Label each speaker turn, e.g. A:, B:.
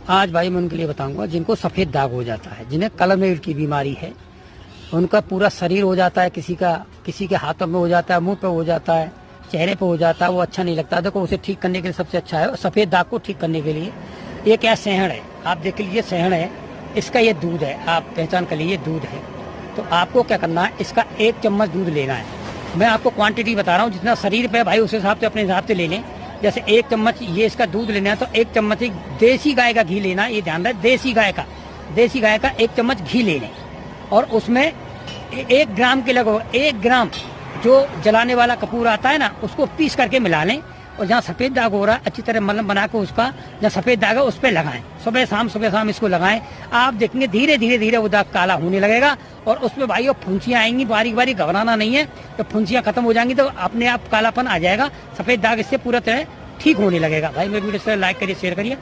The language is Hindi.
A: आज भाई मैं उनके लिए बताऊंगा जिनको सफ़ेद दाग हो जाता है, जिन्हें कलमेल की बीमारी है, उनका पूरा शरीर हो जाता है, किसी के हाथों में हो जाता है, मुंह पे हो जाता है, चेहरे पे हो जाता है, वो अच्छा नहीं लगता। देखो उसे ठीक करने के लिए सबसे अच्छा है सफ़ेद दाग को ठीक करने के लिए ये क्या सेहण है, आप देख लीजिए सेहण है, इसका ये दूध है, आप पहचान कर लीजिए दूध है। तो आपको क्या करना है, इसका 1 चम्मच दूध लेना है। मैं आपको क्वांटिटी बता रहा हूँ, जितना शरीर पे भाई उस हिसाब से अपने हिसाब से ले लें। जैसे 1 चम्मच ये इसका दूध लेना है तो 1 चम्मच ही देसी गाय का घी लेना है, ये ध्यान रहे, देसी गाय का 1 चम्मच घी ले लें और उसमें 1 ग्राम के लगभग 1 ग्राम जो जलाने वाला कपूर आता है ना, उसको पीस करके मिला लें और जहाँ सफ़ेद दाग हो रहा है अच्छी तरह मलहम बना के उसका जहाँ सफ़ेद दाग है उस पर लगाएं, सुबह शाम इसको लगाएं। आप देखेंगे धीरे धीरे वो दाग काला होने लगेगा और उसमें भाई वो फुंसियाँ आएंगी, बारीक बारीक, घबराना नहीं है। जब फुंसियाँ खत्म हो जाएंगी तो अपने आप कालापन आ जाएगा, सफ़ेद दाग इससे पूरा तरह ठीक होने लगेगा। भाई मेरे वीडियो से लाइक करिए, शेयर करिए।